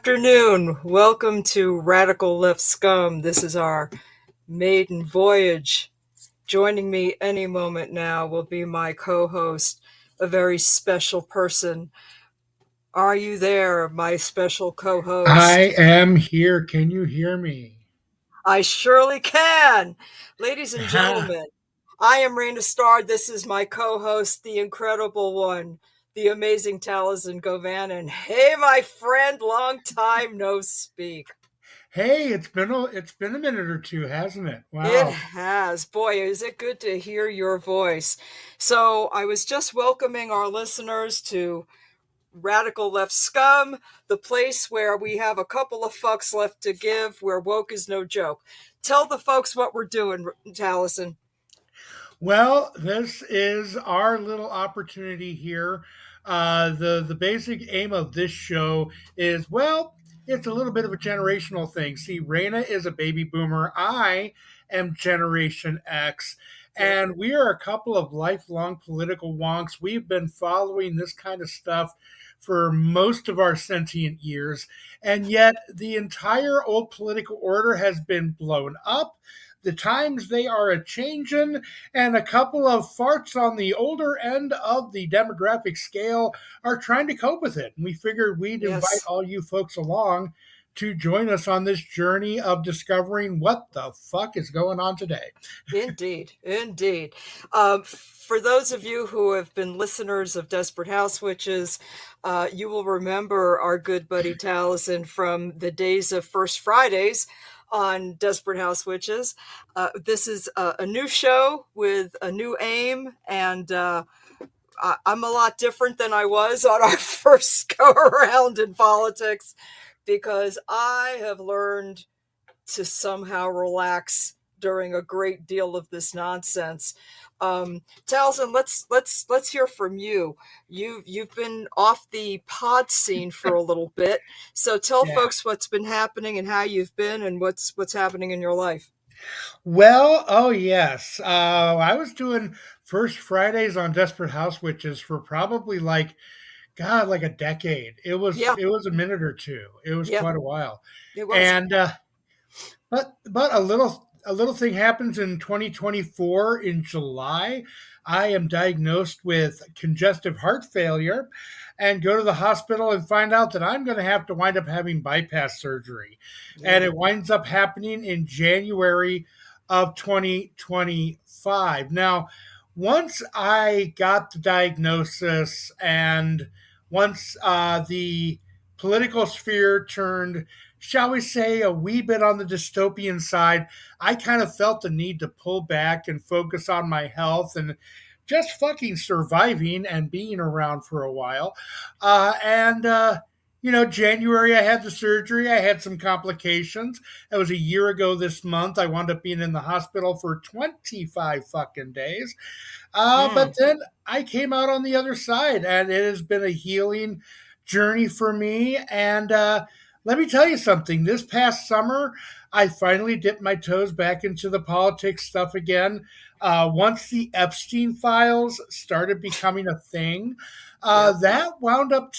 afternoon. Welcome to Radical Left Scum. This is our maiden voyage. Joining me any moment now will be my co-host, a very special person. Are you there, my special I co-host? am here. Can you hear me? I surely can. Ladies and gentlemen, I am Raina Starr. This is my co-host, the incredible one, the amazing Taliesin Govannon. Hey, my friend, long time no speak. Hey, it's been a minute or two, hasn't it? It Wow. has. Boy, is it good to hear your voice. So, I was just welcoming our listeners to Radical Left Scum, the place where we have a couple of fucks left to give, where woke is no joke. Tell the folks what we're doing, Taliesin. Well, this is our little opportunity here. The basic aim of this show is, well, it's a little bit of a generational thing. See, Raina is a baby boomer. I am Generation X. Yep. And we are a couple of lifelong political wonks. We've been following this kind of stuff for most of our sentient years. And yet, the entire old political order has been blown up. The times they are a changin', and a couple of farts on the older end of the demographic scale are trying to cope with it. And we figured we'd invite Yes. all you folks along to join us on this journey of discovering what the fuck is going on today. Indeed, indeed. For those of you who have been listeners of Desperate House Witches, you will remember our good buddy Taliesin from the days of First Fridays on Desperate House Witches. This is a new show with a new aim, and I'm a lot different than I was on our first go around in politics because I have learned to somehow relax during a great deal of this nonsense. Taliesin, let's hear from you. You've been off the pod scene for a little bit, so tell Yeah. folks what's been happening and how you've been and what's happening in your life. Well, oh yes. I was doing First Fridays on Desperate House Witches for probably God, like a decade. It was Yeah, it was a minute or two. It was yeah, quite a while. it was. And but a little thing happens in 2024 in July. I am diagnosed with congestive heart failure and go to the hospital and find out that I'm going to have to wind up having bypass surgery. And Yeah. it winds up happening in January of 2025. Now, once I got the diagnosis and once the political sphere turned, shall we say, a wee bit on the dystopian side, I kind of felt the need to pull back and focus on my health and just fucking surviving and being around for a while. January I had the surgery. I had some complications. It was a year ago this month. I wound up being in the hospital for 25 fucking days. But Mm. then I came out on the other side, and it has been a healing journey for me. And let me tell you something. This past summer, I finally dipped my toes back into the politics stuff again. Once the Epstein files started becoming a thing, Yep. that wound up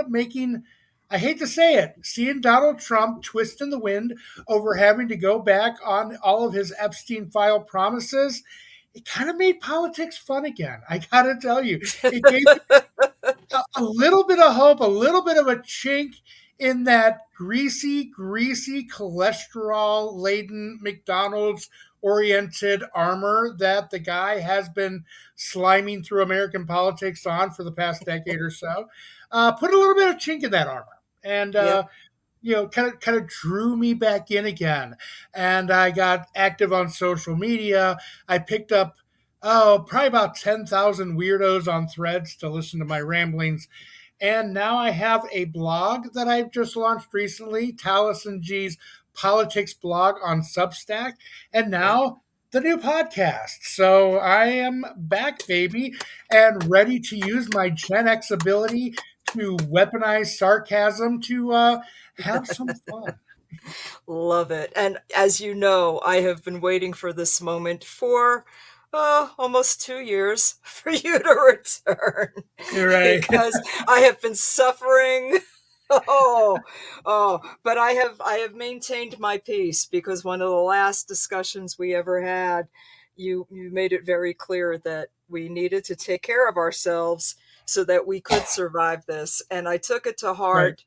making, I hate to say it, seeing Donald Trump twist in the wind over having to go back on all of his Epstein file promises. It kind of made politics fun again. I gotta tell you, it gave a little bit of hope, a little bit of a chink in that greasy, cholesterol laden McDonald's oriented armor that the guy has been sliming through American politics on for the past decade or so. Put a little bit of chink in that armor. And Yep. kind of drew me back in again. And I got active on social media. I picked up probably about 10,000 weirdos on threads to listen to my ramblings. And now I have a blog that I've just launched recently, Taliesin G's Politics blog on Substack. And Yep. now the new podcast. So I am back, baby, and ready to use my Gen X ability to weaponize sarcasm to have some fun. Love it. And as you know, I have been waiting for this moment for almost 2 years for you to return You're right. because I have been suffering Oh, but I have maintained my peace because one of the last discussions we ever had, you made it very clear that we needed to take care of ourselves so that we could survive this. And I took it to Right. heart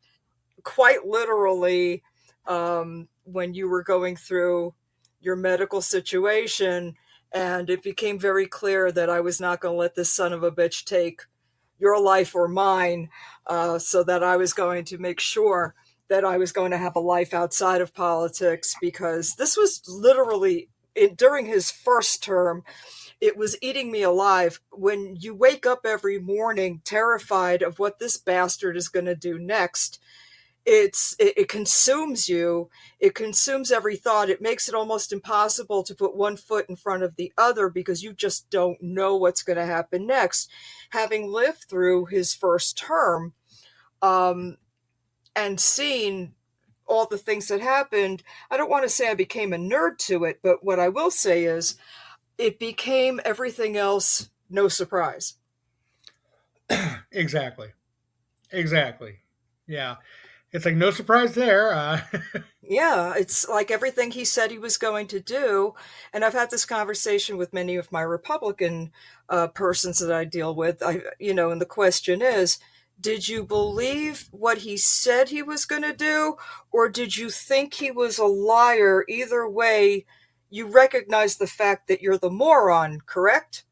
quite literally when you were going through your medical situation, and it became very clear that I was not going to let this son of a bitch take your life or mine, so that I was going to make sure that I was going to have a life outside of politics, because this was literally during his first term. It was eating me alive. When you wake up every morning terrified of what this bastard is going to do next, it consumes you. It consumes every thought. It makes it almost impossible to put one foot in front of the other because you just don't know what's going to happen next. Having lived through his first term, um, and seen all the things that happened, I don't want to say I became a nerd to it, but what I will say is it became everything else no surprise. Exactly. Exactly. Yeah. It's like no surprise there. Yeah, it's like everything he said he was going to do. And I've had this conversation with many of my Republican persons that I deal with. And the question is, did you believe what he said he was going to do, or did you think he was a liar? Either way, you recognize the fact that you're the moron, correct?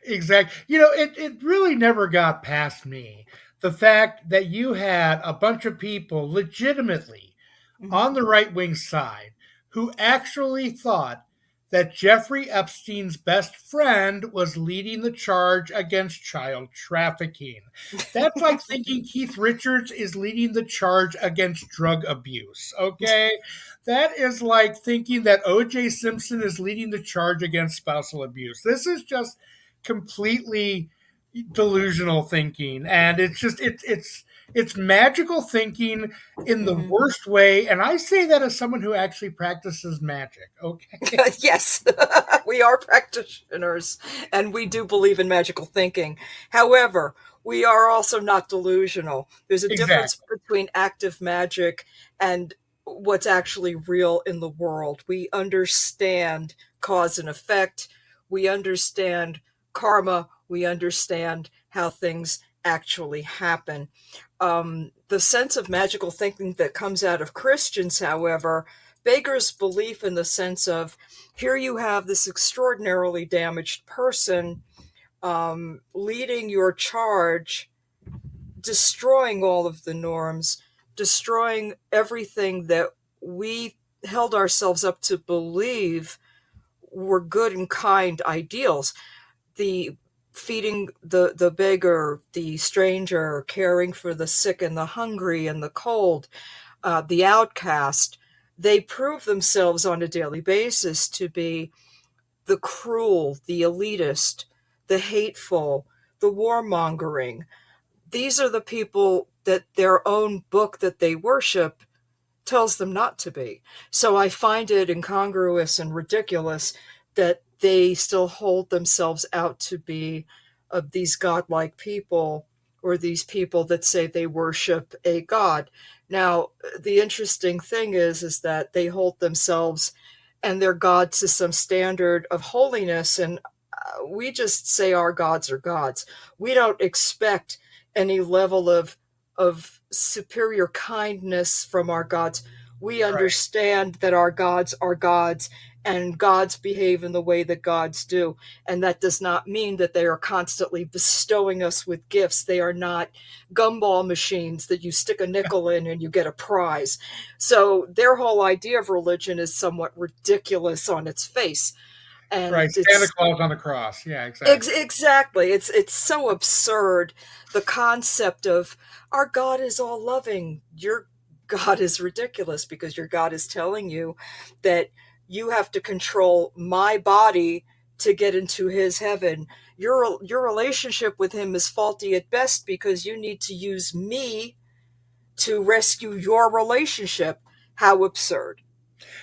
Exact. It really never got past me. The fact that you had a bunch of people legitimately Mhm. on the right wing side who actually thought that Jeffrey Epstein's best friend was leading the charge against child trafficking. That's like thinking Keith Richards is leading the charge against drug abuse, okay? That is like thinking that OJ Simpson is leading the charge against spousal abuse. This is just completely delusional thinking, and it's magical thinking in the Mhm. worst way. And I say that as someone who actually practices magic. Okay. Yes, we are practitioners and we do believe in magical thinking. However, we are also not delusional. There's a difference Exactly. between active magic and what's actually real in the world. We understand cause and effect, we understand karma, we understand how things actually happen. The sense of magical thinking that comes out of Christians, however, beggars belief in the sense of here you have this extraordinarily damaged person leading your charge, destroying all of the norms, destroying everything that we held ourselves up to believe were good and kind ideals. The feeding the beggar, the stranger, caring for the sick and the hungry and the cold, the outcast, they prove themselves on a daily basis to be the cruel, the elitist, the hateful, the warmongering. These are the people that their own book that they worship tells them not to be. So I find it incongruous and ridiculous that they still hold themselves out to be these godlike people, or these people that say they worship a god. Now, the interesting thing is that they hold themselves and their god to some standard of holiness, and we just say our gods are gods. We don't expect any level of superior kindness from our gods. We Right. understand that our gods are gods, and gods behave in the way that gods do. And that does not mean that they are constantly bestowing us with gifts. They are not gumball machines that you stick a nickel in and you get a prize. So their whole idea of religion is somewhat ridiculous on its face. Right. And Santa it's Claus on the cross. Yeah, exactly. Exactly. It's so absurd. The concept of our God is all loving. Your God is ridiculous because your God is telling you that you have to control my body to get into his heaven. Your relationship with him is faulty at best because you need to use me to rescue your relationship. How absurd.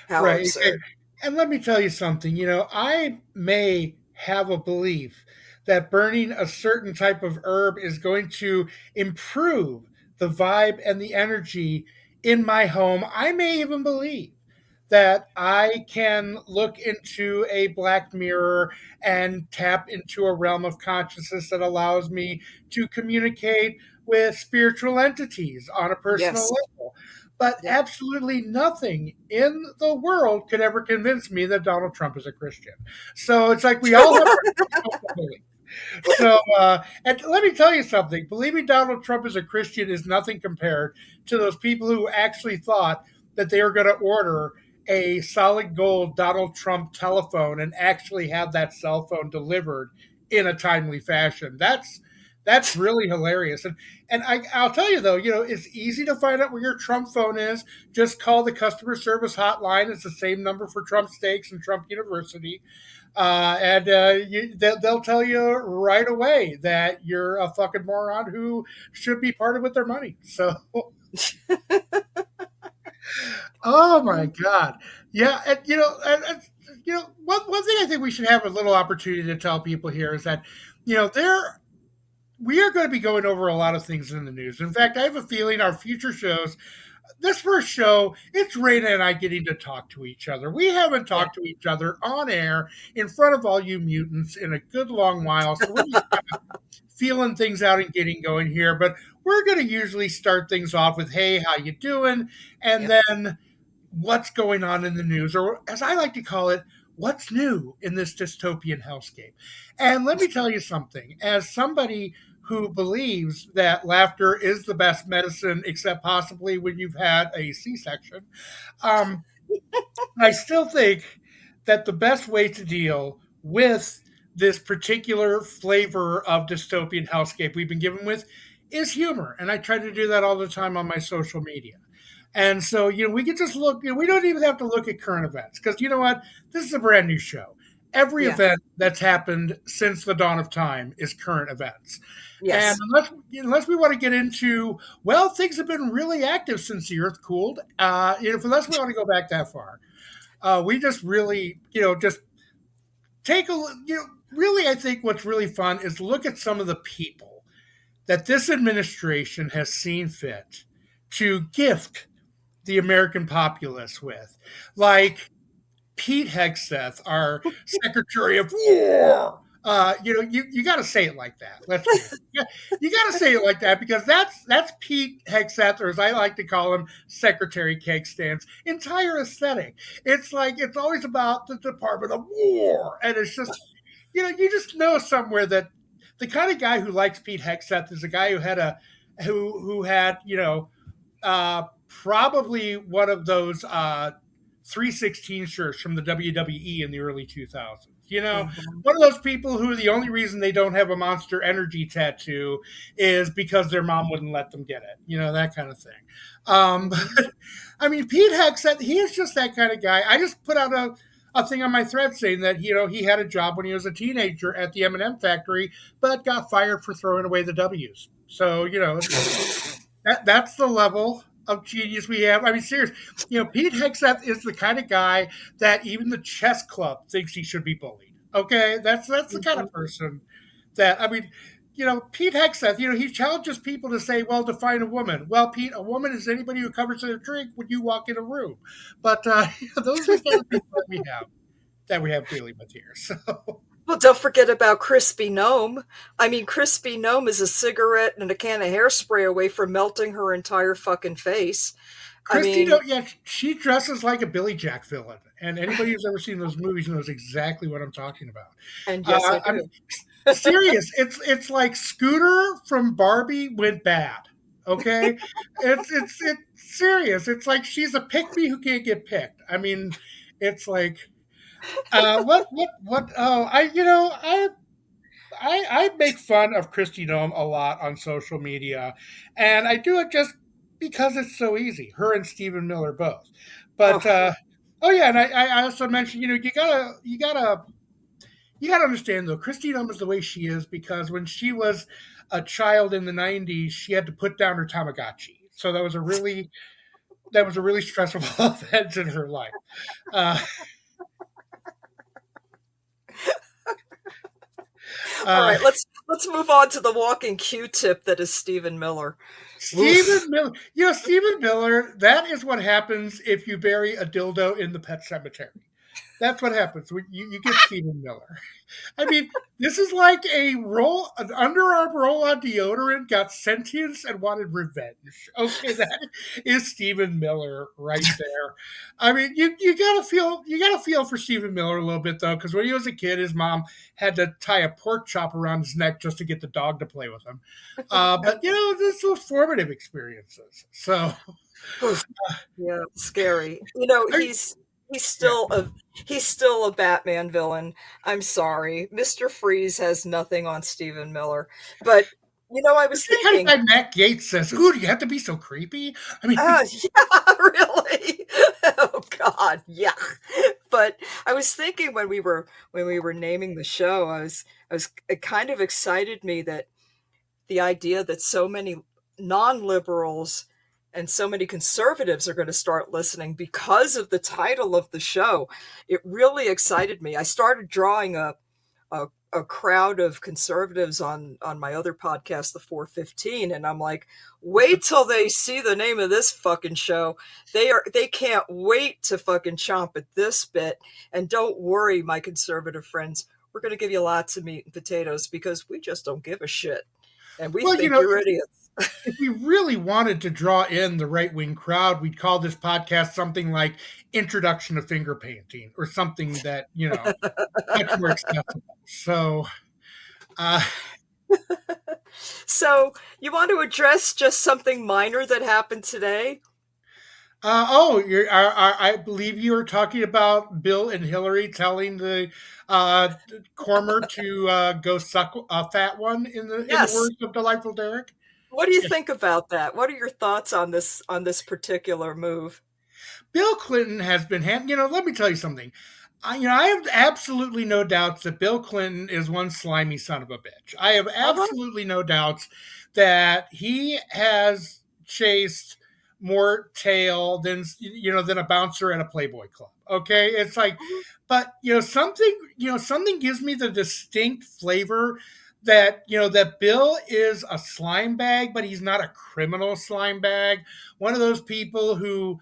How Right. absurd. And let me tell you something. I may have a belief that burning a certain type of herb is going to improve the vibe and the energy in my home. I may even believe that I can look into a black mirror and tap into a realm of consciousness that allows me to communicate with spiritual entities on a personal Yes. level. But Yep. absolutely nothing in the world could ever convince me that Donald Trump is a Christian. So it's like we all have our beliefs. So, and let me tell you something. Believing Donald Trump is a Christian is nothing compared to those people who actually thought that they were going to order a solid gold Donald Trump telephone and actually have that cell phone delivered in a timely fashion. That's really hilarious. I'll tell you though, it's easy to find out where your Trump phone is. Just call the customer service hotline. It's the same number for Trump Steaks and Trump University. They'll tell you right away that you're a fucking moron who should be parted with their money. So, oh my god, yeah, one thing I think we should have a little opportunity to tell people here is that there we are going to be going over a lot of things in the news. In fact, I have a feeling our future shows, this first show, it's Raina and I getting to talk to each other. We haven't Yeah. talked to each other on air in front of all you mutants in a good long while. So we're just kind of feeling things out and getting going here. But we're going to usually start things off with, hey, how you doing? And Yep. then what's going on in the news, or as I like to call it, what's new in this dystopian hellscape. And let me tell you something, as somebody who believes that laughter is the best medicine, except possibly when you've had a C-section, um, I still think that the best way to deal with this particular flavor of dystopian hellscape we've been given with is humor. And I try to do that all the time on my social media. And so, we can just look, we don't even have to look at current events because you know what? This is a brand new show. Every Yeah. event that's happened since the dawn of time is current events. And Yes. unless we want to get into, well, things have been really active since the earth cooled, unless we want to go back that far, we just really, just take a look, really, I think what's really fun is look at some of the people that this administration has seen fit to gift the American populace with. Like Pete Hegseth, our Secretary of War. You got to say it like that. Let's be honest. You got to say it like that because that's Pete Hegseth, or as I like to call him, Secretary Cakestan's entire aesthetic. It's like it's always about the Department of War, and it's just you just know somewhere that the kind of guy who likes Pete Hegseth is a guy who had probably one of those 316 shirts from the WWE in the early 2000s. Mhm. One of those people who the only reason they don't have a Monster Energy tattoo is because their mom wouldn't let them get it. That kind of thing. Mhm. But I mean, Pete Hegseth, he is just that kind of guy. I just put out a thing on my thread saying that he had a job when he was a teenager at the M&M factory, but got fired for throwing away the W's. So that's the level of genius we have. I mean, seriously, Pete Hegseth is the kind of guy that even the chess club thinks he should be bullied. Okay, that's the kind of Mhm. person that I mean. Pete Hegseth, he challenges people to say, well, define a woman. Well, Pete, a woman is anybody who covers their drink when you walk in a room. But those are the kind of people that we have dealing with here. So Well, don't forget about Crispy Gnome. I mean, Crispy Gnome is a cigarette and a can of hairspray away from melting her entire fucking face. I Christina, mean, yeah, she dresses like a Billy Jack villain, and anybody who's ever seen those movies knows exactly what I'm talking about. and yes, I I'm do. serious. It's like Scooter from Barbie went bad. Okay, it's serious. It's like she's a pick me who can't get picked. I mean, it's like what? Oh, I make fun of Christy Nome a lot on social media, and I do it just because it's so easy. Her and Stephen Miller both. But Oh, oh yeah, and I also mentioned, you gotta understand though, Christy Nome is the way she is because when she was a child in the '90s, she had to put down her Tamagotchi. So that was a really stressful event in her life. Uh, all uh, right. Let's let's move on to the walking Q-tip that is Stephen Miller. Stephen Oof. Miller. Stephen Miller, that is what happens if you bury a dildo in the pet cemetery. That's what happens when you get Stephen Miller. I mean, this is like an underarm roll on deodorant, got sentience and wanted revenge. Okay, that is Stephen Miller right there. I mean, you gotta feel for Stephen Miller a little bit though, because when he was a kid, his mom had to tie a pork chop around his neck just to get the dog to play with him. But this was formative experiences. So, Oof. Yeah, scary. You know, I, he's yeah. still a he's still a Batman villain. I'm sorry. Mr. Freeze has nothing on Stephen Miller. But I was Kind of thinking, like Matt Gates says, "Ooh, do you have to be so creepy?" I mean, yeah, really. Oh God, yeah. But I was thinking when we were naming the show, it kind of excited me that the idea that so many non-liberals and so many conservatives are going to start listening because of the title of the show. It really excited me. I started drawing a crowd of conservatives on my other podcast, the 415, and I'm like, wait till they see the name of this fucking show. They can't wait to fucking chomp at this bit. And don't worry, my conservative friends, we're going to give you lots of meat and potatoes because we just don't give a shit and we well, think you're idiots. if we really wanted to draw in the right wing crowd, we'd call this podcast something like Introduction to Finger Painting or something that, much more accessible. So, uh, So, you want to address just something minor that happened today? I believe you were talking about Bill and Hillary telling the Cormer to go suck a fat one in the Yes. words of Delightful Derek. What do you Yes. think about that? What are your thoughts on this particular move? Bill Clinton has been let me tell you something. I have absolutely no doubts that Bill Clinton is one slimy son of a bitch. I have Uh-huh. absolutely no doubts that he has chased more tail than a bouncer at a Playboy club. Okay, it's like, Mhm. but something gives me the distinct flavor that Bill is a slime bag, but he's not a criminal slime bag. One of those people who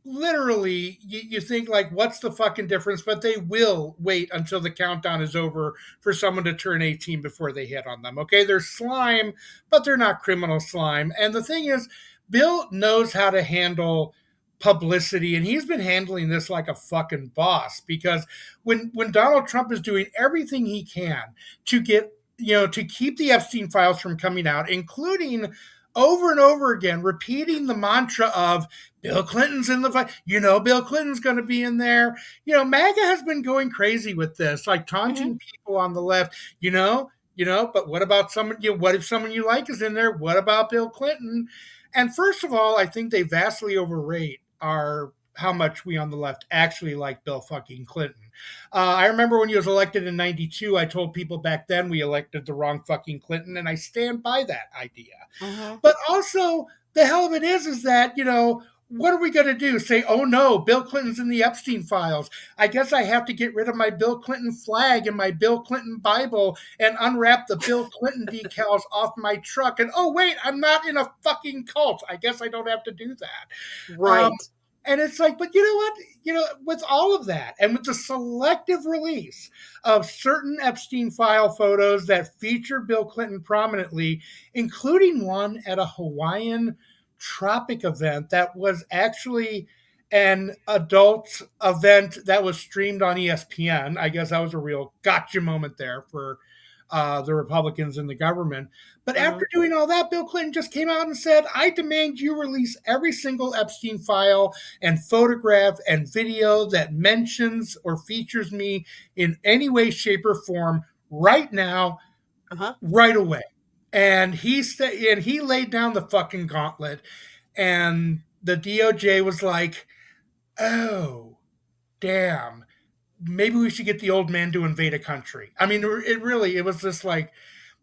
literally you think like what's the fucking difference, but they will wait until the countdown is over for someone to turn 18 before they hit on them. Okay, they're slime, but they're not criminal slime. And the thing is, Bill knows how to handle publicity, and he's been handling this like a fucking boss, because when Donald Trump is doing everything he can to get to keep the Epstein files from coming out, including over and over again repeating the mantra of Bill Clinton's in the fight. Bill Clinton's going to be in there. MAGA has been going crazy with this, like Mhm. taunting people on the left. But what about someone? What if someone you like is in there? What about Bill Clinton? And first of all, I think they vastly overrate our how much we on the left actually like Bill fucking Clinton. I remember when he was elected in '92, I told people back then we elected the wrong fucking Clinton, and I stand by that idea. Mhm. But also, the hell of it is that, what are we going to do? Say, oh no, Bill Clinton's in the Epstein files. I guess I have to get rid of my Bill Clinton flag and my Bill Clinton Bible and unwrap the Bill Clinton decals off my truck. And oh, wait, I'm not in a fucking cult. I guess I don't have to do that. Right. And it's like, but you know what? With all of that and with the selective release of certain Epstein file photos that feature Bill Clinton prominently, including one at a Hawaiian tropic event that was actually an adult event that was streamed on ESPN. I guess that was a real gotcha moment there for the Republicans in the government. But Mhm. after doing all that, Bill Clinton just came out and said, I demand you release every single Epstein file and photograph and video that mentions or features me in any way, shape, or form right now, Uh-huh. right away. And he laid down the fucking gauntlet, and the DOJ was like, "Oh, damn, maybe we should get the old man to invade a country." I mean, it was just like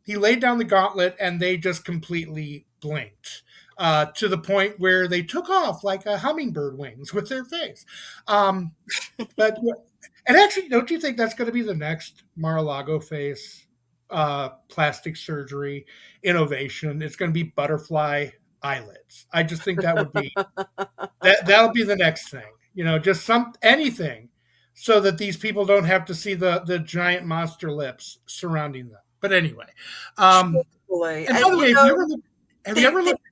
he laid down the gauntlet, and they just completely blinked. To the point where they took off like a hummingbird wings with their face. But and actually, don't you think that's going to be the next Mar-a-Lago face? plastic surgery innovation. It's going to be butterfly eyelids. I just think that would be that'll be the next thing. Just anything so that these people don't have to see the giant monster lips surrounding them. But anyway, Truthfully. and by And the way, have you they, ever they, looked?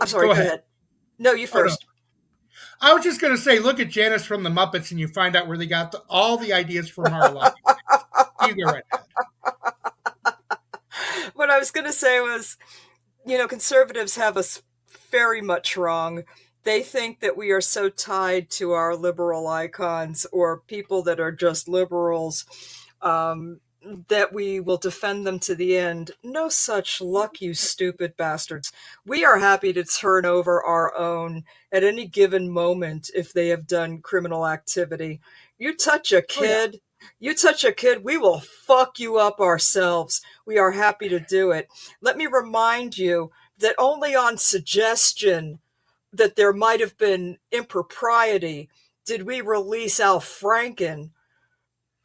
I'm sorry, Go go ahead. ahead. No, you Oh no, first. I was just going to say, look at Janice from the Muppets, and you find out where they got all the ideas from our lives. You go right ahead. What I was going to say was, conservatives have us very much wrong. They think that we are so tied to our liberal icons or people that are just liberals, that we will defend them to the end. No such luck, you stupid bastards. We are happy to turn over our own at any given moment if they have done criminal activity. You touch a Oh yeah, kid, we will fuck you up ourselves. We are happy to do it. Let me remind you that only on suggestion that there might have been impropriety did we release Al Franken,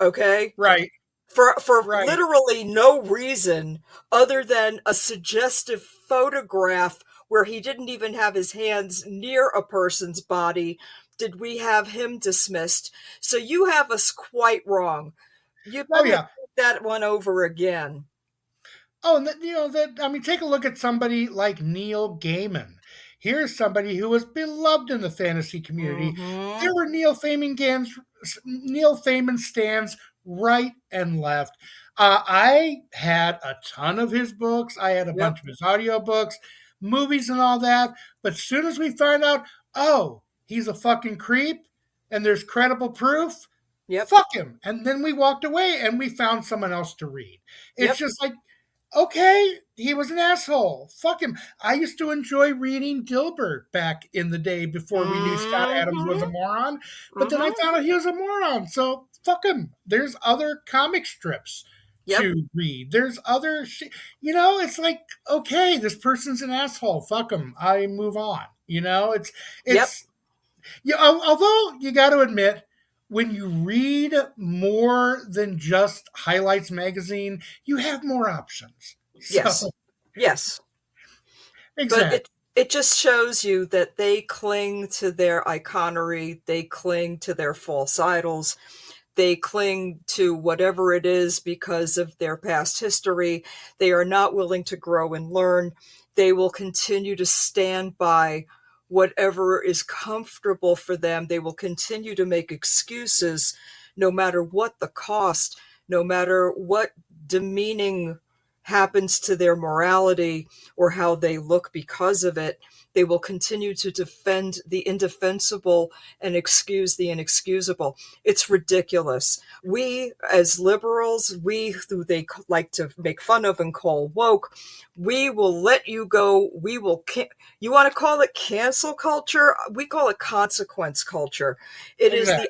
okay? right, For right. literally no reason other than a suggestive photograph where he didn't even have his hands near a person's body did we have him dismissed. So you have us quite wrong. You Oh better yeah. think that one over again. Oh, and I mean, take a look at somebody like Neil Gaiman. Here's somebody who was beloved in the fantasy community. Mm-hmm. There were Neil Gaiman stands right and left. I had a ton of his books. I had a Yep. bunch of his audiobooks, movies, and all that. But as soon as we found out, oh, he's a fucking creep, and there's credible proof, Yep. fuck him. And then we walked away and we found someone else to read. It's Yep. just like, okay, he was an asshole. Fuck him. I used to enjoy reading Dilbert back in the day before we knew Scott Adams was a Mm-hmm. moron. But then I Mm-hmm. found out he was a moron. So fuck him. There's other comic strips Yep. to read. There's other shit. It's like, okay, this person's an asshole. Fuck him. I move on. Yep. It's although you got to admit, when you read more than just Highlights magazine, you have more options. Yes. So, Yes. But exactly. it just shows you that they cling to their iconery, they cling to their false idols, they cling to whatever it is because of their past history. They are not willing to grow and learn. They will continue to stand by whatever is comfortable for them. They will continue to make excuses no matter what the cost, no matter what demeaning happens to their morality or how they look because of it. They will continue to defend the indefensible and excuse the inexcusable. It's ridiculous. We, as liberals, we who they like to make fun of and call woke, we will let you go. You want to call it cancel culture? We call it consequence culture. It is Exactly. the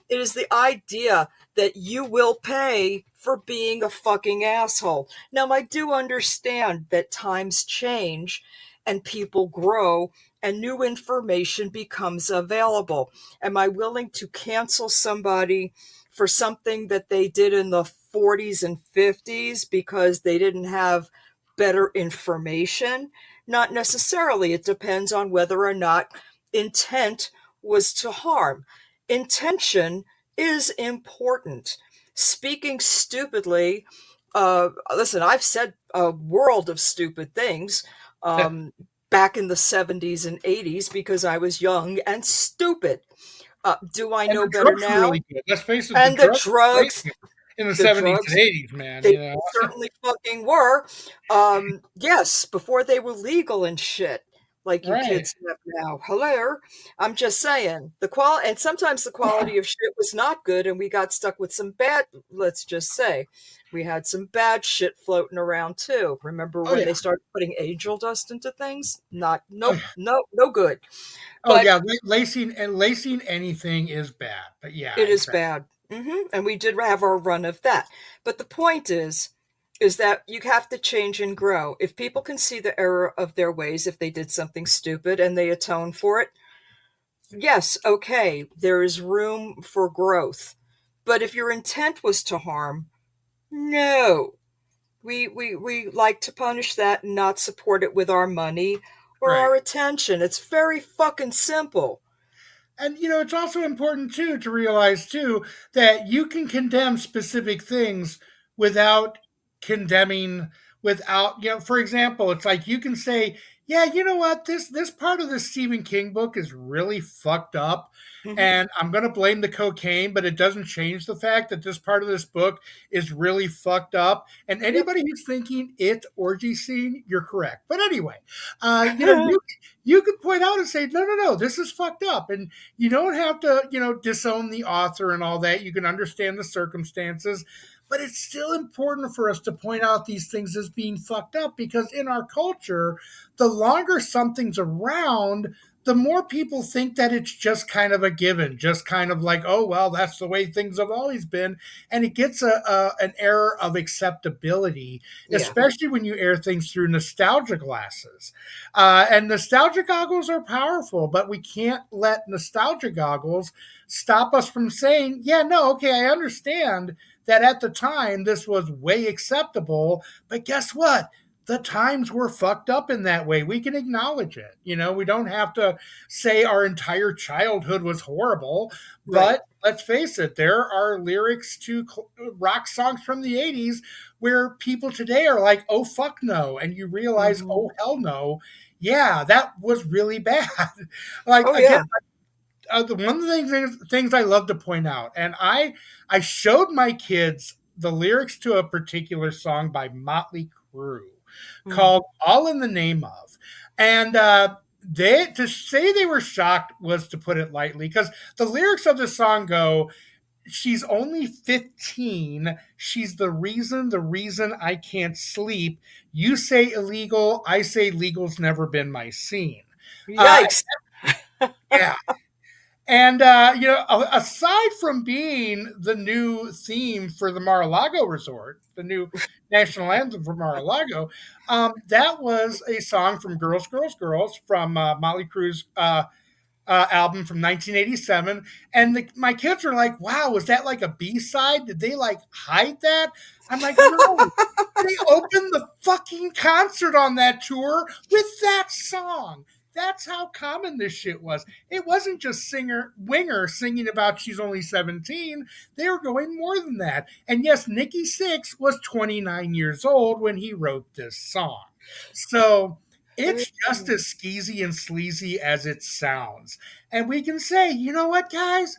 it is the idea that you will pay for being a fucking asshole. Now, I do understand that times change and people grow and new information becomes available. Am I willing to cancel somebody for something that they did in the 40s and 50s because they didn't have better information? Not necessarily. It depends on whether or not intent was to harm. Intention is important. Speaking stupidly, listen, I've said a world of stupid things um, back in the 70s and 80s because I was young and stupid. Do I And know the better drugs were now? really good. Let's face it, the And the drugs were great drugs, in the the 70s and drugs, 80s, man. they certainly fucking were. Yes, before they were legal and shit, like you Right. kids have now. Hello, I'm just saying the quality, and sometimes the quality of shit was not good, and we got stuck with some bad. Let's just say, we had some bad shit floating around too. Remember Oh, when yeah. they started putting angel dust into things? Not, Oh, nope, yeah. no good. Oh, But yeah. Lacing anything is bad. But yeah, it is exactly. bad. And we did have our run of that. But the point is that you have to change and grow. If people can see the error of their ways, if they did something stupid and they atone for it, yes, okay, there is room for growth. But if your intent was to harm, no. We like to punish that and not support it with our money or Right. our attention. It's very fucking simple. And it's also important too to realize too that you can condemn specific things without condemning without for example, it's like you can say, yeah, you know what, this part of the Stephen King book is really fucked up, Hmm. and I'm going to blame the cocaine, but it doesn't change the fact that this part of this book is really fucked up. And Yep. anybody who's thinking it orgy scene, you're correct. But anyway, you could point out and say, no, no, no, this is fucked up. And you don't have to, disown the author and all that. You can understand the circumstances, but it's still important for us to point out these things as being fucked up, because in our culture, the longer something's around, the more people think that it's just kind of a given, just kind of like, oh, well, that's the way things have always been. And it gets an air of acceptability, Yeah. especially when you air things through nostalgia glasses. And nostalgia goggles are powerful, but we can't let nostalgia goggles stop us from saying, yeah, no, okay, I understand that at the time this was way acceptable, but guess what? The times were fucked up in that way. We can acknowledge it. We don't have to say our entire childhood was horrible, Right. but let's face it, there are lyrics to rock songs from the 80s where people today are like, oh, fuck no. And you realize, Hmm. oh, hell no. Yeah, that was really bad. Like, Oh again, yeah. one of the things I love to point out, and I showed my kids the lyrics to a particular song by Motley Crue Hmm. called "All in the Name of," and they to say they were shocked was to put it lightly, because the lyrics of the song go, "She's only 15. She's the reason I can't sleep. You say illegal, I say legal's never been my scene." Uh, Yikes. yeah, and aside from being the new theme for the Mar-a-Lago resort, the new national anthem for Mar-a-Lago, that was a song from "Girls, Girls, Girls" from Motley Crue's album from 1987. And my kids were like, wow, was that like a B-side? Did they like hide that? I'm like, no. They opened the fucking concert on that tour with that song. That's how common this shit was. It wasn't just singer Winger singing about she's only 17. They were going more than that. And yes, Nikki Sixx was 29 years old when he wrote this song. So it's just as skeezy and sleazy as it sounds. And we can say, you know what, guys?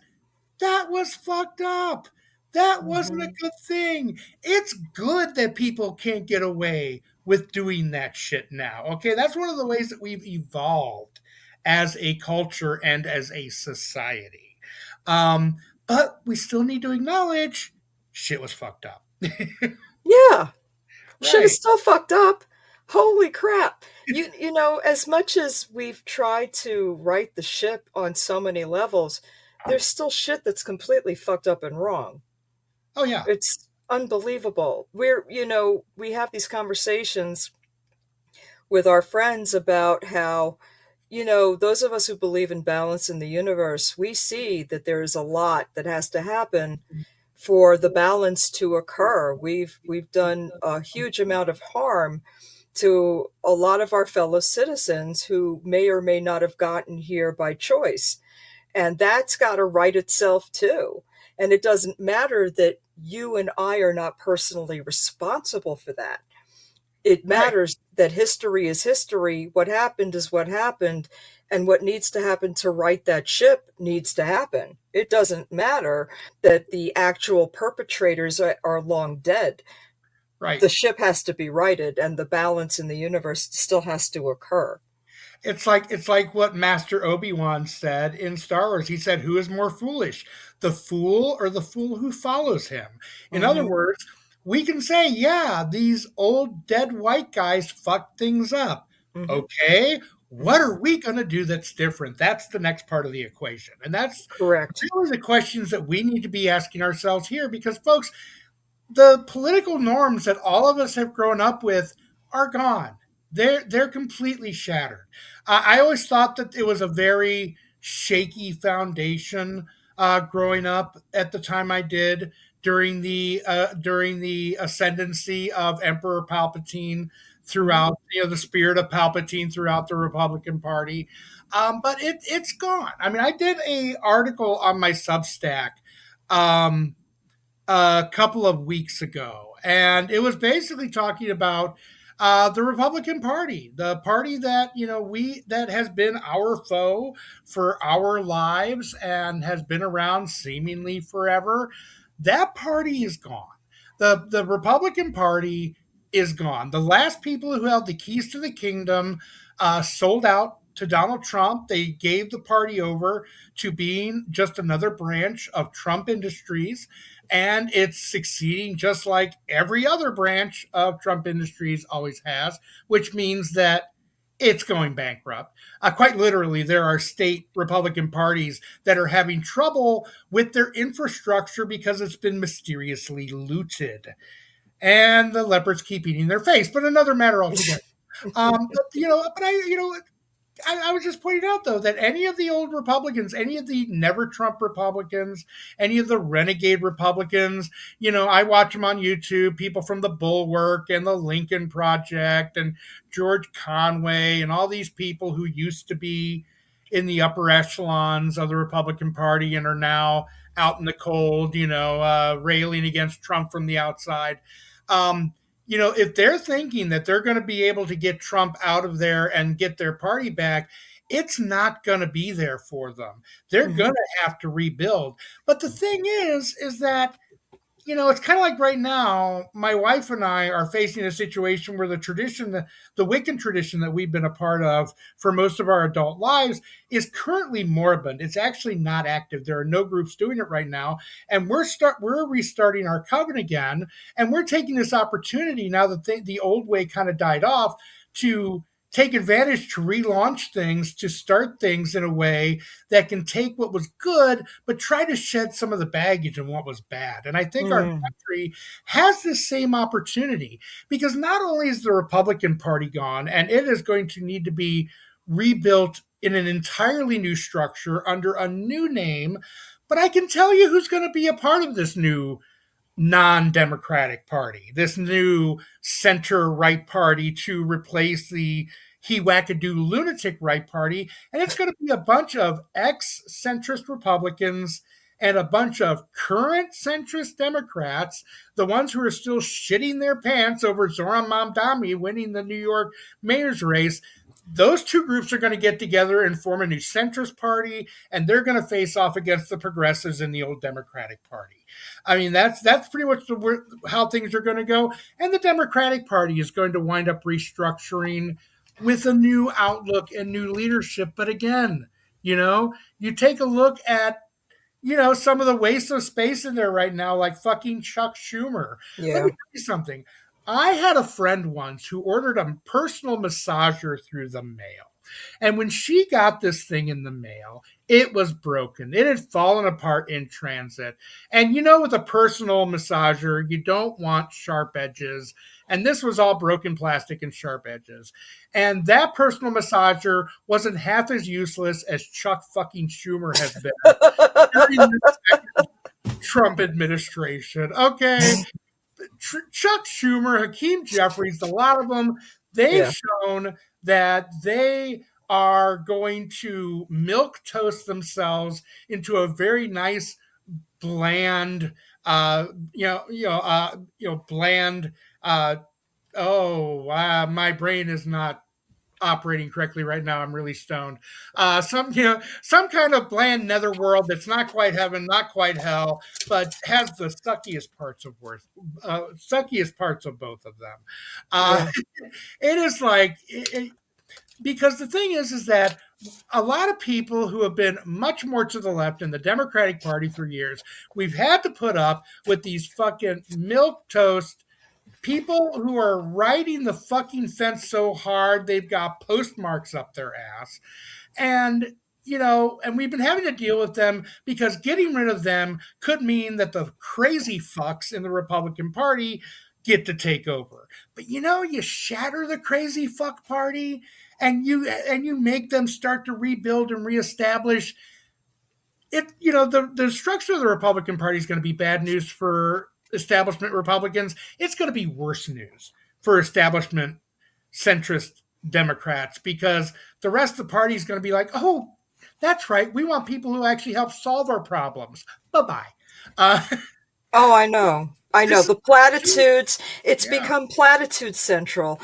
That was fucked up. That wasn't a Hmm. good thing. It's good that people can't get away with doing that shit now. Okay, that's one of the ways that we've evolved as a culture and as a society. Um, but we still need to acknowledge shit was fucked up. Yeah. Shit is Right. still fucked up. Holy crap. As much as we've tried to right the ship on so many levels, there's still shit that's completely fucked up and wrong. Oh yeah. It's unbelievable. We have these conversations with our friends about how, those of us who believe in balance in the universe, we see that there is a lot that has to happen for the balance to occur. We've done a huge amount of harm to a lot of our fellow citizens who may or may not have gotten here by choice. And that's got to right itself too. And it doesn't matter that you and I are not personally responsible for that. It Right. matters that history is history. What happened is what happened. And what needs to happen to right that ship needs to happen. It doesn't matter that the actual perpetrators are long dead. Right. The ship has to be righted, and the balance in the universe still has to occur. It's like what Master Obi-Wan said in Star Wars. He said, "Who is more foolish, the fool or the fool who follows him?" In other Hmm. words, we can say, "Yeah, these old dead white guys fucked things up." Hmm. Okay, what Hmm. are we going to do that's different? That's the next part of the equation, and that's Correct. really the questions that we need to be asking ourselves here. Because, folks, the political norms that all of us have grown up with are gone. They're completely shattered. I always thought that it was a very shaky foundation. growing up at the time I did during the ascendancy of Emperor Palpatine Mhm. throughout, the spirit of Palpatine throughout the Republican Party. But it's gone. I mean, I did a article on my Substack um, a couple of weeks ago, and it was basically talking about the Republican Party, the party that we that has been our foe for our lives and has been around seemingly forever. That party is gone. The Republican Party is gone. The last people who held the keys to the kingdom sold out to Donald Trump. They gave the party over to being just another branch of Trump Industries, and it's succeeding just like every other branch of Trump Industries always has, which means that it's going bankrupt. Quite literally, there are state Republican parties that are having trouble with their infrastructure because it's been mysteriously looted. And the leopards keep eating their face, but another matter altogether. But I was just pointing out, though, that any of the old Republicans, any of the never Trump Republicans, any of the renegade Republicans, I watch them on YouTube, people from the Bulwark and the Lincoln Project and George Conway and all these people who used to be in the upper echelons of the Republican Party and are now out in the cold, railing against Trump from the outside. Um, if they're thinking that they're going to be able to get Trump out of there and get their party back, it's not going to be there for them. They're going Mhm. to have to rebuild. But the thing is that it's kind of like right now, my wife and I are facing a situation where the Wiccan tradition that we've been a part of for most of our adult lives is currently moribund. It's actually not active. There are no groups doing it right now. And we're restarting our coven again. And we're taking this opportunity now that the old way kind of died off to take advantage to relaunch things, to start things in a way that can take what was good, but try to shed some of the baggage and what was bad. And I think our Mm. country has this same opportunity because not only is the Republican Party gone, and it is going to need to be rebuilt in an entirely new structure under a new name, but I can tell you who's going to be a part of this new non-democratic party, this new center right party to replace the he wackadoo lunatic right party, and it's going to be a bunch of ex-centrist Republicans and a bunch of current centrist Democrats, the ones who are still shitting their pants over Zoran Mamdani winning the New York mayor's race. Those two groups are going to get together and form a new centrist party, and they're going to face off against the progressives in the old Democratic Party. I mean, that's pretty much how things are going to go. And the Democratic Party is going to wind up restructuring with a new outlook and new leadership. But again, you take a look at some of the waste of space in there right now, like fucking Chuck Schumer. Let Yeah. me tell you something. I had a friend once who ordered a personal massager through the mail. And when she got this thing in the mail, it was broken. It had fallen apart in transit. And with a personal massager, you don't want sharp edges. And this was all broken plastic and sharp edges. And that personal massager wasn't half as useless as Chuck fucking Schumer has been during the second Trump administration. Okay, Chuck Schumer, Hakeem Jeffries, a lot of them, they've Yeah. shown that they are going to milk toast themselves into a very nice, bland, uh, bland. My brain is not operating correctly right now. I'm really stoned. Some kind of bland netherworld that's not quite heaven, not quite hell, but has the suckiest parts of both of them. Uh, Yeah. it is like because the thing is that a lot of people who have been much more to the left in the Democratic Party for years, we've had to put up with these fucking milk toast people who are riding the fucking fence so hard they've got postmarks up their ass. And and we've been having to deal with them because getting rid of them could mean that the crazy fucks in the Republican Party get to take over. But you shatter the crazy fuck party and you make them start to rebuild and reestablish. the structure of the Republican Party is going to be bad news for establishment Republicans. It's going to be worse news for establishment centrist Democrats because the rest of the party is going to be like, oh, that's right. We want people who actually help solve our problems. Bye bye. Uh, Oh, I know. I know. this, The platitudes, it's yeah, become platitude central.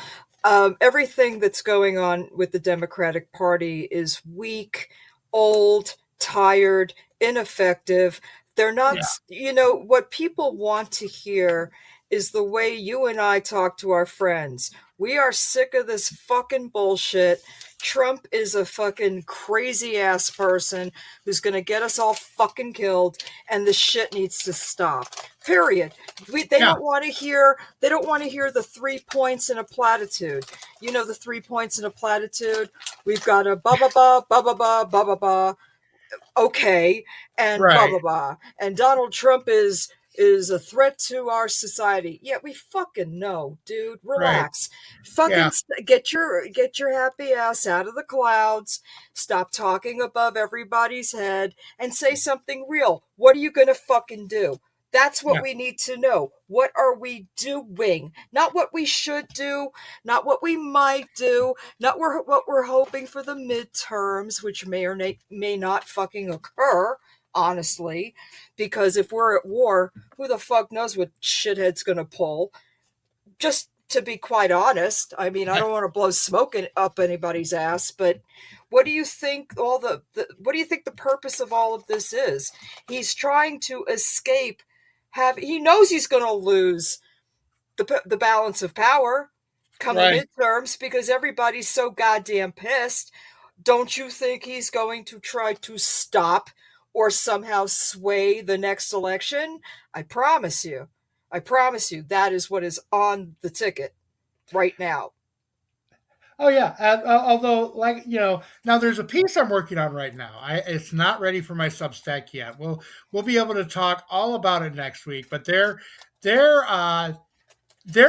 Everything that's going on with the Democratic Party is weak, old, tired, ineffective. They're not, yeah, what people want to hear is the way you and I talk to our friends. We are sick of this fucking bullshit. Trump is a fucking crazy ass person who's going to get us all fucking killed, and this shit needs to stop. Period. They yeah, don't want to hear. They don't want to hear the 3 points in a platitude. You know the 3 points in a platitude. We've got a ba ba ba ba ba ba ba ba ba. Okay, and blah right, blah blah. And Donald Trump is a threat to our society. Yeah, we fucking know, dude. right, Relax. Fucking yeah, get your happy ass out of the clouds. Stop talking above everybody's head and say something real. What are you gonna fucking do? That's what yeah, we need to know. What are we doing? Not what we should do, not what we might do, not what we're hoping for the midterms, which may or may not fucking occur, honestly. Because if we're at war, who the fuck knows what shithead's gonna pull? Just to be quite honest, I mean, I don't want to blow smoke up anybody's ass, but what do you think what do you think the purpose of all of this is? He's trying to escape. He knows he's going to lose the balance of power come the right. midterms because everybody's so goddamn pissed. Don't you think he's going to try to stop or somehow sway the next election? I promise you. I promise you that is what is on the ticket right now. Oh yeah. Although, like now there's a piece I'm working on right now. It's not ready for my Substack yet. We'll be able to talk all about it next week. But there there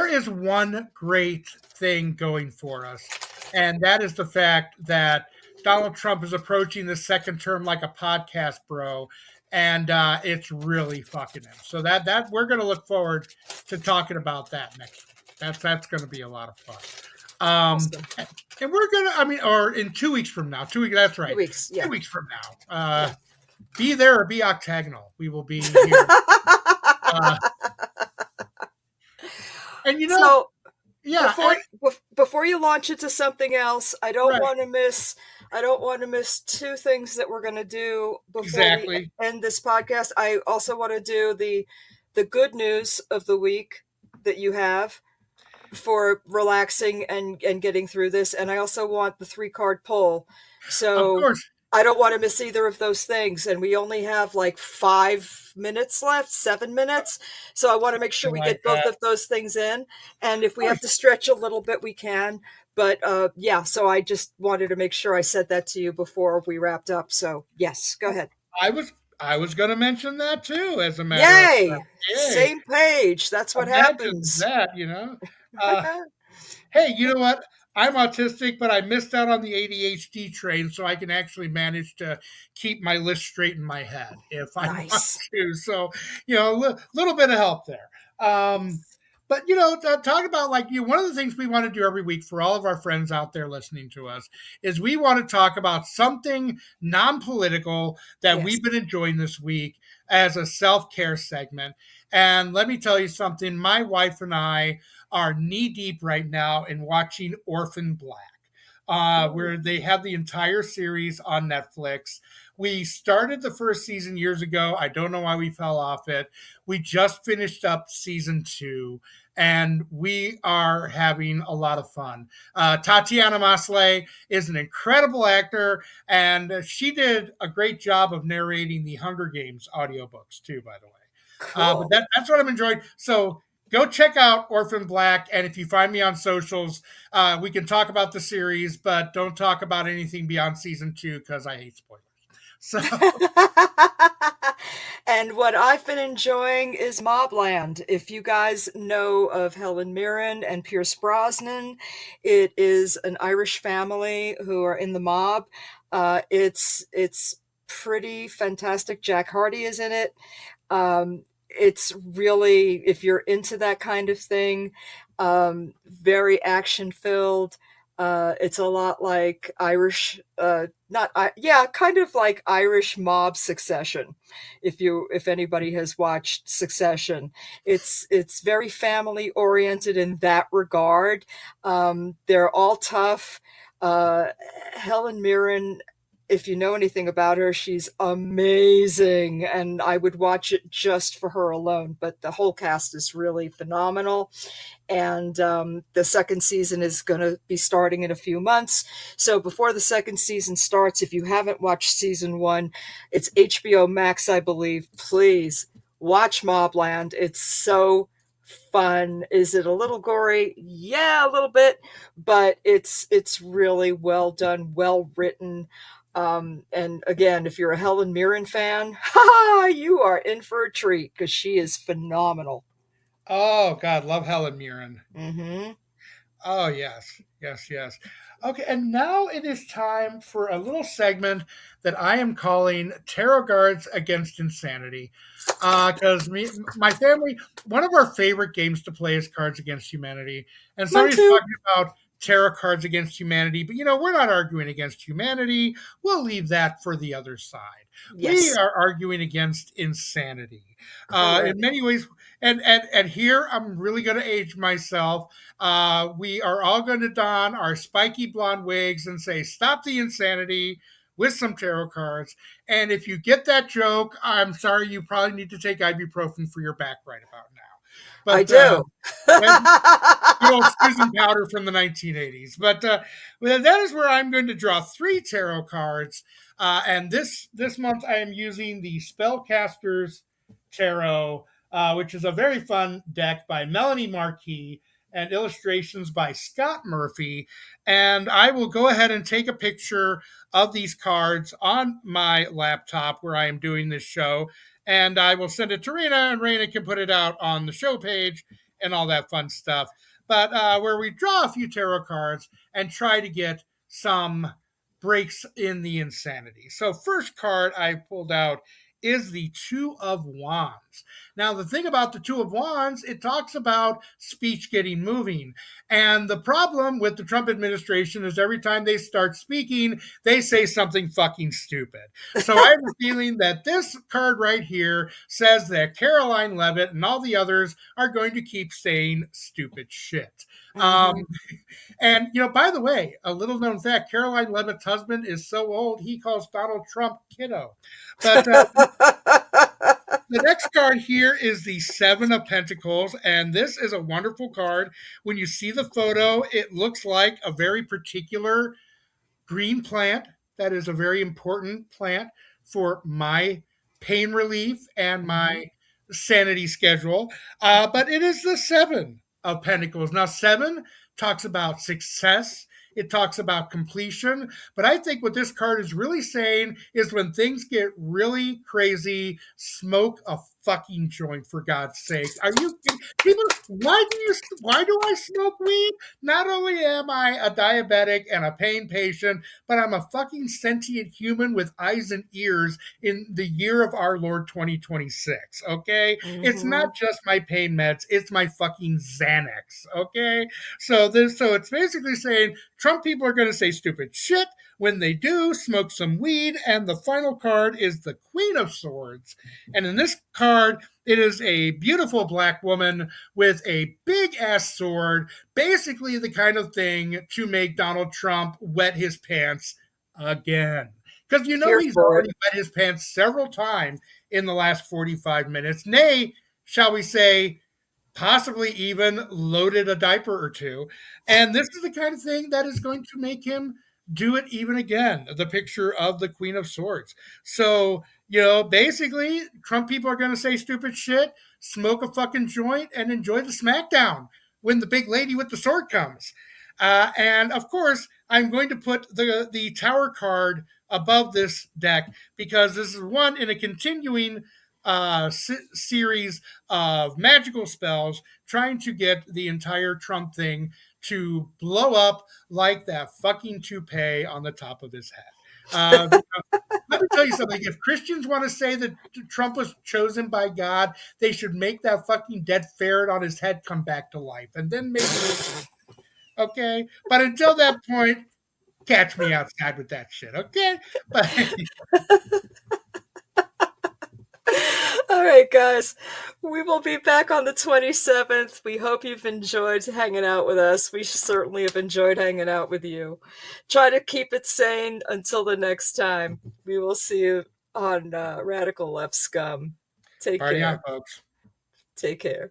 is one great thing going for us, and that is the fact that Donald Trump is approaching the second term like a podcast bro, and it's really fucking him. So that we're going to look forward to talking about that next week. That's going to be a lot of fun. Awesome. And we're gonna, I mean, or in 2 weeks from now, 2 weeks. That's 2 right, weeks, two yeah. weeks from now. Yeah. Be there or be octagonal. We will be here. Uh, and So yeah, before before you launch into something else, right, I don't want to miss two things that we're going to do before we exactly. end this podcast. I also want to do the good news of the week that you have for relaxing and getting through this, and I also want the 3 card pull. Of So course, I don't want to miss either of those things, and we only have like 5 minutes left, 7 minutes. So I want to make sure something we like get both that. of those things in, and if Of we have course, to stretch a little bit, we can. But yeah, so I just wanted to make sure I said that to you before we wrapped up. So yes, go ahead. I was going to mention that too. As a matter of fact, Yay! yay! Same page. That's what Imagine happens. that. Uh, hey, you know what? I'm autistic, but I missed out on the ADHD train, so I can actually manage to keep my list straight in my head if I want Nice. to. So, little bit of help there. But talk about like one of the things we want to do every week for all of our friends out there listening to us is we want to talk about something non-political that Yes. we've been enjoying this week as a self-care segment. And let me tell you something, my wife and I are knee deep right now in watching Orphan Black, where they have the entire series on Netflix. We started the first season years ago. I don't know why we fell off it. We just finished up season 2, and we are having a lot of fun. Tatiana Maslany is an incredible actor, and she did a great job of narrating the Hunger Games audiobooks, too, by the way. But Cool. that's what I'm enjoying. So go check out Orphan Black, and if you find me on socials, we can talk about the series, but don't talk about anything beyond season 2 because I hate spoilers. So And what I've been enjoying is Mobland. If you guys know of Helen Mirren and Pierce Brosnan, it is an Irish family who are in the mob. It's pretty fantastic. Jack Hardy is in it. It's really, if you're into that kind of thing, very action filled. It's a lot like Irish, not yeah, kind of like Irish mob Succession. If anybody has watched Succession, it's very family oriented in that regard. They're all tough. Uh, Helen Mirren, if you know anything about her, she's amazing, and I would watch it just for her alone. But the whole cast is really phenomenal, and the second season is going to be starting in a few months. So before the second season starts, if you haven't watched season one, it's HBO Max, I believe. Please watch Mobland. It's so fun. Is it a little gory? Yeah, a little bit, but it's really well done, well written. And again, if you're a Helen Mirren fan, you are in for a treat because she is phenomenal. Oh God, love Helen Mirren. Mm-hmm. Oh, yes, yes, yes. Okay, and now it is time for a little segment that I am calling Tarot Guards Against Insanity. Because my family, one of our favorite games to play is Cards Against Humanity. And Mine somebody's too. talking about tarot cards against humanity, but we're not arguing against humanity. We'll leave that for the other side. We Yes, are arguing against insanity. In correct. many ways, and here I'm really going to age myself. We are all going to don our spiky blonde wigs and say, "Stop the insanity," with some tarot cards. And if you get that joke, I'm sorry, you probably need to take ibuprofen for your back right about now. I But do. that's good old Susan Powder from the 1980s. But well, that is where I'm going to draw three tarot cards. And this month I am using the Spellcasters Tarot, which is a very fun deck by Melanie Marquis and illustrations by Scott Murphy. And I will go ahead and take a picture of these cards on my laptop where I am doing this show. And I will send it to Raina, and Raina can put it out on the show page and all that fun stuff. But where we draw a few tarot cards and try to get some breaks in the insanity. So, first card I pulled out is the Two of Wands. Now, the thing about the Two of Wands, it talks about speech getting moving. And the problem with the Trump administration is every time they start speaking, they say something fucking stupid. So I have a feeling that this card right here says that Caroline Levitt and all the others are going to keep saying stupid shit. Um, Hmm. and, by the way, a little known fact, Caroline Levitt's husband is so old, he calls Donald Trump kiddo. But the next card here is the Seven of Pentacles, and this is a wonderful card. When you see the photo, it looks like a very particular green plant that is a very important plant for my pain relief and Hmm. my sanity schedule. But it is the Seven of Pentacles. Now, seven talks about success. It talks about completion. But I think what this card is really saying is when things get really crazy, smoke a fucking joint, for God's sake. Are you kidding? People, why do I smoke weed? Not only am I a diabetic and a pain patient, but I'm a fucking sentient human with eyes and ears in the year of our Lord 2026. Okay? It's Hmm. not just my pain meds, it's my fucking Xanax. Okay? So it's basically saying Trump people are going to say stupid shit. When they do, smoke some weed. And the final card is the Queen of Swords. And in this card, it is a beautiful black woman with a big ass sword, basically the kind of thing to make Donald Trump wet his pants again. Because Here he's for it. already wet his pants several times in the last 45 minutes. Nay, shall we say, possibly even loaded a diaper or two. And this is the kind of thing that is going to make him do it even again. The picture of the Queen of Swords. So, basically, Trump people are going to say stupid shit, smoke a fucking joint, and enjoy the smackdown when the big lady with the sword comes. And of course, I'm going to put the Tower card above this deck because this is one in a continuing series of magical spells trying to get the entire Trump thing to blow up like that fucking toupee on the top of his head. You know, let me tell you something. If Christians want to say that Trump was chosen by God, they should make that fucking dead ferret on his head come back to life, and then maybe okay. But until that point, catch me outside with that shit, okay? But All right, guys. We will be back on the 27th. We hope you've enjoyed hanging out with us. We certainly have enjoyed hanging out with you. Try to keep it sane until the next time. We will see you on Radical Left Scum. Take party on, care. folks. Take care.